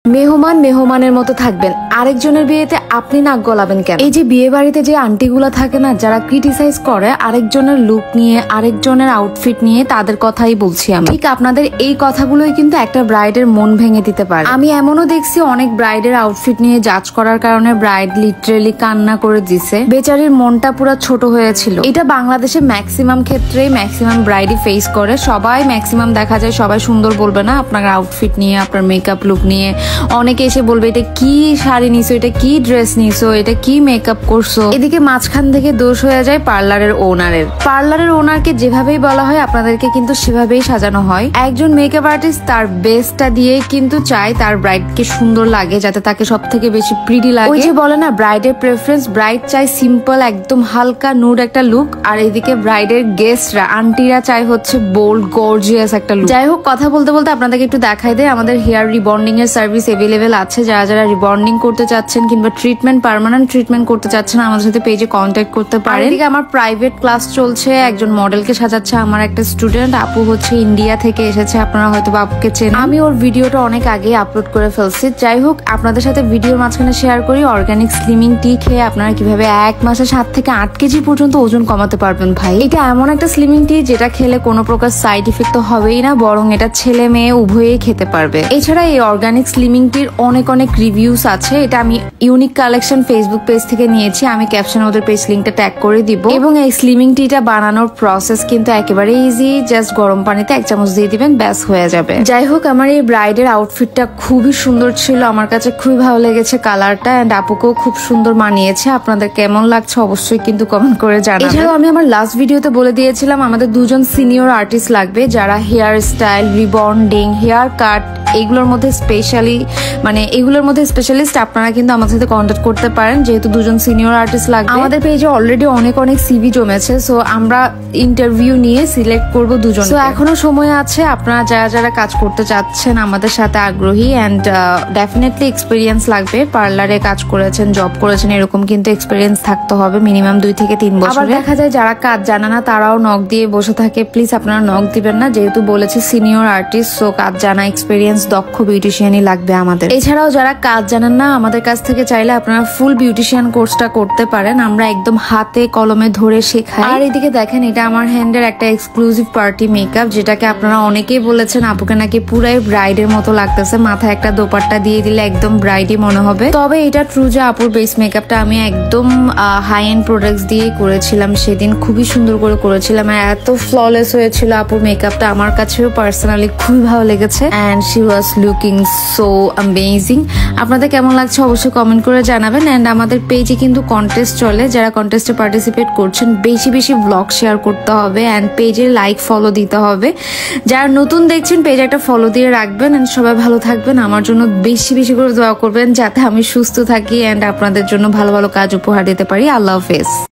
মেহমান মেহমানের মতো থাকবেন, আরেকজনের বিয়েতে আপনি নাক গলাবেন কেন? এই যে বিয়ে বাড়িতে যে আন্টিগুলা থাকে না, যারা ক্রিটিসাইজ করে আরেকজনের লুক নিয়ে, আরেকজনের আউটফিট নিয়ে, তাদের কথাই বলছি আমি। ঠিক আপনাদের এই কথাগুলোই কিন্তু একটা ব্রাইডের মন ভেঙে দিতে পারে। আমি এমনও দেখছি অনেক ব্রাইডের আউটফিট নিয়ে জাজ করার কারণে ব্রাইড লিটারেলি কান্না করে দিছে, বেচারির মনটা পুরো ছোট হয়েছিল। এটা বাংলাদেশে ম্যাক্সিমাম ক্ষেত্রেই ম্যাক্সিমাম ব্রাইডই ফেস করে। সবাই ম্যাক্সিমাম দেখা যায় সবাই সুন্দর বলবে না আপনার আউটফিট নিয়ে, আপনার মেকআপ লুক নিয়ে। অনেকে এসে বলবে এটা কি শাড়ি নিছো, এটা কি ড্রেস নিছো, এটা কি মেকআপ করছো। এদিকে মাঝখান থেকে দোষ হয়ে যায় পার্লারের ওনারের। পার্লারের ওনারকে যেভাবেই বলা হয় আপনাদেরকে কিন্তু সেভাবেই সাজানো হয়। একজন মেকআপ আর্টিস্ট তার বেস্টটা দিয়ে কিন্তু চায় তার ব্রাইডকে সুন্দর লাগে, যাতে তাকে সব থেকে বেশি প্রিটি লাগে। ওই যে বলে না ব্রাইডের প্রেফারেন্স, ব্রাইড চাই সিম্পল একদম হালকা নুড একটা লুক, আর এদিকে ব্রাইডের গেস্টরা আন্টিরা চাই হচ্ছে বোল্ড গর্জিয়াস একটা লুক। যাই হোক, কথা বলতে বলতে আপনাদেরকে একটু দেখাই দেয় আমাদের হেয়ার রিবন্ডিং এর সার্ভিস এভেলেবেল আছে। যারা যারা রিবন্ডিং করতে চাচ্ছেন কিংবা ট্রিটমেন্ট, পার্মানেন্ট ট্রিটমেন্ট করতে চাচ্ছেন, আমাদের সাথে পেজে কন্ট্যাক্ট করতে পারেন। এদিকে আমার প্রাইভেট ক্লাস চলছে, একজন মডেলকে সাজাচ্ছে আমার একটা স্টুডেন্ট। আপু হচ্ছে ইন্ডিয়া থেকে এসেছে, আপনারা হয়তো আপুকে চেনেন। আমি ওর ভিডিওটা অনেক আগে আপলোড করে ফেলছি। যাই হোক, আপনাদের সাথে ভিডিওর মাঝখানে শেয়ার করি অর্গানিক স্লিমিং টি খেয়ে আপনারা কিভাবে 1 মাসে 7 থেকে 8 কেজি পর্যন্ত ওজন কমাতে পারবেন। ভাই, এটা এমন একটা স্লিমিং টি যেটা খেলে কোনো প্রকার সাইড ইফেক্ট তো হবেই না, বরং এটা ছেলে মেয়ে উভয়েই খেতে পারবে। এছাড়া এই অর্গানিক স্লিমিং টির অনেক রিভিউস আছে। এটা আমি ইউনিক কালেকশন ফেসবুক পেজ থেকে নিয়েছি, আমি ক্যাপশনে ওদের পেজ লিঙ্কটা ট্যাগ করে দিব। এবং এই স্লিমিং টিটা বানানোর প্রসেস কিন্তু একেবারে ইজি, জাস্ট গরম পানিতে 1 চামচ দিয়ে দিবেন, ব্যাস হয়ে যাবে। যাই হোক, আমার এই ব্রাইডের আউটফিটটা খুবই সুন্দর ছিল, আমার কাছে খুবই ভালো লেগেছে কালারটা, এন্ড আপুকেও খুব সুন্দর মানিয়েছে। আপনাদের কেমন লাগছে অবশ্যই কিন্তু কমেন্ট করে জানাবেন। এছাড়াও আমি আমার লাস্ট ভিডিওতে বলে দিয়েছিলাম আমাদের 2 জন সিনিয়র আর্টিস্ট লাগবে, যারা hair style, rebonding, hair cut এগুলোর মধ্যে স্পেশালিস্ট। আপনারা কিন্তু আমাদের সাথে কন্ট্যাক্ট করতে পারেন, যেহেতু 2 জন সিনিয়র আর্টিস্ট লাগবে। আমাদের পেজে অলরেডি অনেক সিভি জমেছে, সো আমরা ইন্টারভিউ নিয়ে সিলেক্ট করব 2 জন। সো এখনো সময় আছে, আপনারা যারা যারা কাজ করতে চাচ্ছেন আমাদের সাথে আগ্রহী, এন্ড ডেফিনেটলি এক্সপিরিয়েন্স লাগবে। পার্লারে কাজ করেছেন, জব করেছেন, এরকম কিন্তু এক্সপিরিয়েন্স থাকতে হবে মিনিমাম 2 থেকে 3 বছর। আবার দেখা যায় যারা কাজ জানে না তারাও নক দিয়ে বসে থাকে, প্লিজ আপনারা নক দিবেন না, যেহেতু বলেছে সিনিয়র আর্টিস্ট, সো কাজ জানা, এক্সপিরিয়েন্স, দক্ষ বিউটিশিয়ানই লাগবে আমাদের। এছাড়াও যারা কাজ জানেন না আমাদের কাছ থেকে চাইলে আপনারা ফুল বিউটিশিয়ান কোর্সটা করতে পারেন, আমরা একদম হাতে কলমে ধরে শেখাই। আর এদিকে দেখেন, এটা আমার হ্যান্ডের একটা এক্সক্লুসিভ পার্টি মেকআপ, যেটাকে আপনারা অনেকেই বলেছেন আপুকে নাকি পুরাই ব্রাইডের মতো লাগতেছে, মাথায় একটা দোপাট্টা দিয়ে দিলে একদম ব্রাইডই মনে হবে। তবে এটা ট্রু যে আপুর বেস মেকআপটা আমি একদম হাই এন্ড প্রোডাক্টস দিয়ে করেছিলাম, সেদিন খুবই সুন্দর করে করেছিলাম, আর এত ফ্ললেস হয়েছিল আপুর মেকআপটা, আমার কাছেও পার্সোনালি খুবই ভালো লেগেছে, and she was looking so amazing. আপনাদের কেমন লাগছে অবশ্যই কমেন্ট করে জানাবেন। এন্ড আমাদের পেজে কিন্তু কন্টেস্ট চলে, যারা কন্টেস্টে পার্টিসিপেট করছেন বেশি বেশি ব্লগ শেয়ার করতে হবে, এন্ড পেজে লাইক ফলো দিতে হবে। যারা নতুন দেখছেন পেজে একটা ফলো দিয়ে রাখবেন, এন্ড সবাই ভালো থাকবেন, আমার জন্য বেশি বেশি করে দোয়া করবেন যাতে আমি সুস্থ থাকি এন্ড আপনাদের জন্য ভালো ভালো কাজ উপহার দিতে পারি। আল্লাহ হাফেজ।